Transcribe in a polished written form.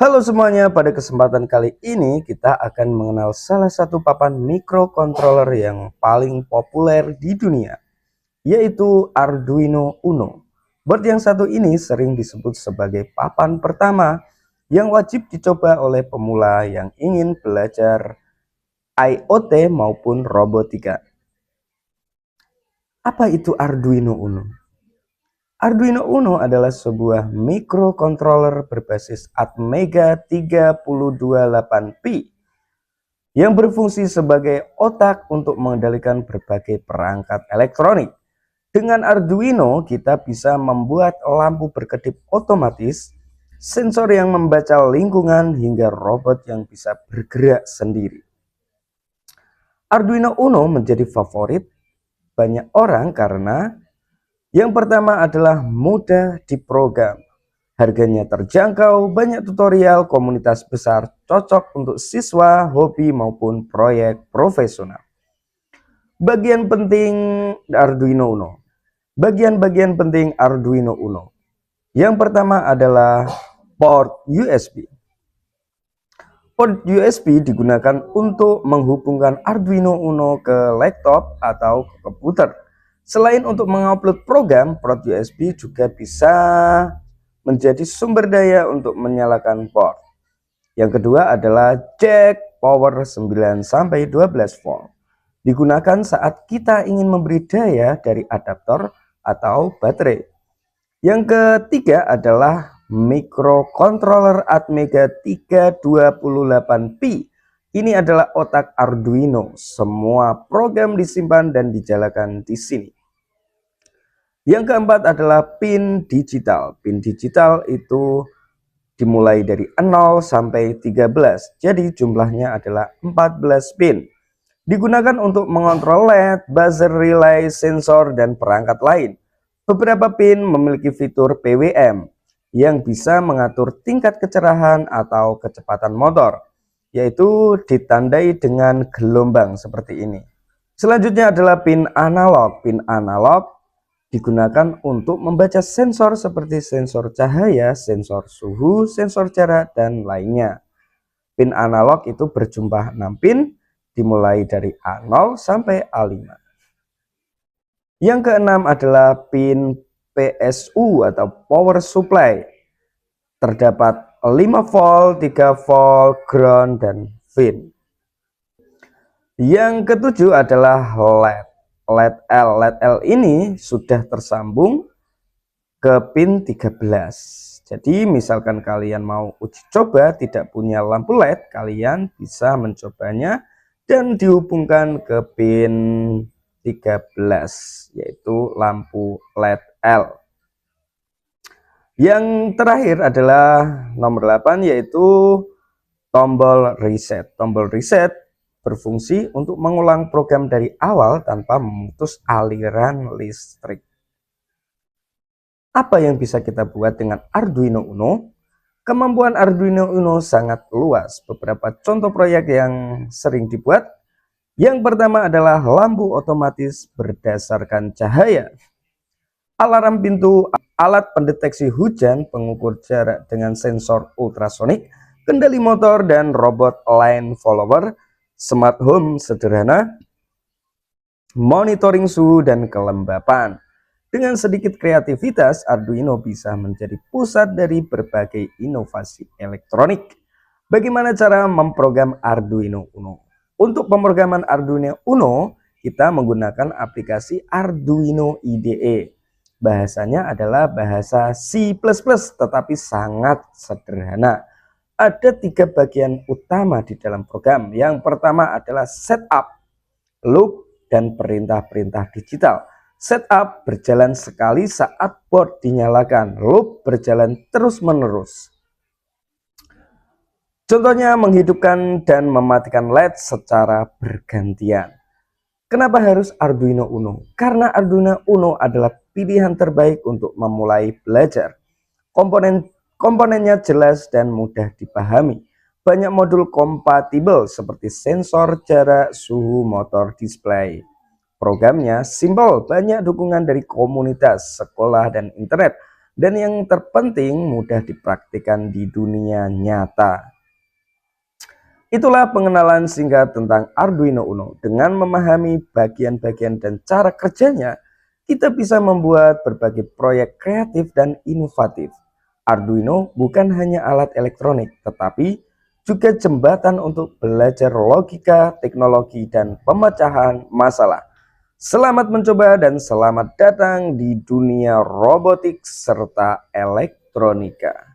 Halo semuanya, pada kesempatan kali ini kita akan mengenal salah satu papan microcontroller yang paling populer di dunia, yaitu Arduino Uno. Board yang satu ini sering disebut sebagai papan pertama yang wajib dicoba oleh pemula yang ingin belajar IoT maupun robotika. Apa itu Arduino Uno? Arduino Uno adalah sebuah microcontroller berbasis Atmega 328P yang berfungsi sebagai otak untuk mengendalikan berbagai perangkat elektronik. Dengan Arduino, kita bisa membuat lampu berkedip otomatis, sensor yang membaca lingkungan, hingga robot yang bisa bergerak sendiri. Arduino Uno menjadi favorit banyak orang karena yang pertama adalah mudah diprogram. Harganya terjangkau, banyak tutorial, komunitas besar, cocok untuk siswa, hobi maupun proyek profesional. Bagian penting Arduino Uno. Bagian-bagian penting Arduino Uno. Yang pertama adalah port USB. Port USB digunakan untuk menghubungkan Arduino Uno ke laptop atau ke komputer. Selain untuk mengupload program, port USB juga bisa menjadi sumber daya untuk menyalakan port. Yang kedua adalah jack power 9 sampai 12 volt. Digunakan saat kita ingin memberi daya dari adaptor atau baterai. Yang ketiga adalah microcontroller Atmega 328P. Ini adalah otak Arduino. Semua program disimpan dan dijalankan di sini. Yang keempat adalah pin digital. Pin digital itu dimulai dari 0 sampai 13. Jadi jumlahnya adalah 14 pin. Digunakan untuk mengontrol LED, buzzer, relay, sensor, dan perangkat lain. Beberapa pin memiliki fitur PWM yang bisa mengatur tingkat kecerahan atau kecepatan motor, yaitu ditandai dengan gelombang seperti ini. Selanjutnya adalah pin analog. Pin analog digunakan untuk membaca sensor seperti sensor cahaya, sensor suhu, sensor jarak, dan lainnya. Pin analog itu berjumlah 6 pin, dimulai dari A0 sampai A5. Yang keenam adalah pin PSU atau power supply. Terdapat 5 volt, 3 volt, ground, dan pin. Yang ketujuh adalah LED. LED L. LED L ini sudah tersambung ke pin 13. Jadi misalkan kalian mau uji coba tidak punya lampu LED, kalian bisa mencobanya dan dihubungkan ke pin 13, yaitu lampu LED L. Yang terakhir adalah nomor 8, yaitu tombol reset. Tombol reset berfungsi untuk mengulang program dari awal tanpa memutus aliran listrik. Apa yang bisa kita buat dengan Arduino Uno? Kemampuan Arduino Uno sangat luas. Beberapa contoh proyek yang sering dibuat. Yang pertama adalah lampu otomatis berdasarkan cahaya. Alarm pintu, alat pendeteksi hujan, pengukur jarak dengan sensor ultrasonik, kendali motor, dan robot line follower, smart home sederhana, monitoring suhu dan kelembapan. Dengan sedikit kreativitas, Arduino bisa menjadi pusat dari berbagai inovasi elektronik. Bagaimana cara memprogram Arduino Uno? Untuk pemrograman Arduino Uno, kita menggunakan aplikasi Arduino IDE. Bahasanya adalah bahasa C++, tetapi sangat sederhana. Ada 3 bagian utama di dalam program. Yang pertama adalah setup, loop, dan perintah-perintah digital. Setup berjalan sekali saat board dinyalakan, loop berjalan terus-menerus. Contohnya menghidupkan dan mematikan LED secara bergantian. Kenapa harus Arduino Uno? Karena Arduino Uno adalah pilihan terbaik untuk memulai belajar. Komponennya jelas dan mudah dipahami. Banyak modul kompatibel seperti sensor, jarak, suhu, motor, display. Programnya simpel, banyak dukungan dari komunitas, sekolah, dan internet. dan yang terpenting mudah dipraktikkan di dunia nyata. Itulah pengenalan singkat tentang Arduino Uno. Dengan memahami bagian-bagian dan cara kerjanya, kita bisa membuat berbagai proyek kreatif dan inovatif. Arduino bukan hanya alat elektronik, tetapi juga jembatan untuk belajar logika, teknologi, dan pemecahan masalah. Selamat mencoba dan selamat datang di dunia robotik serta elektronika.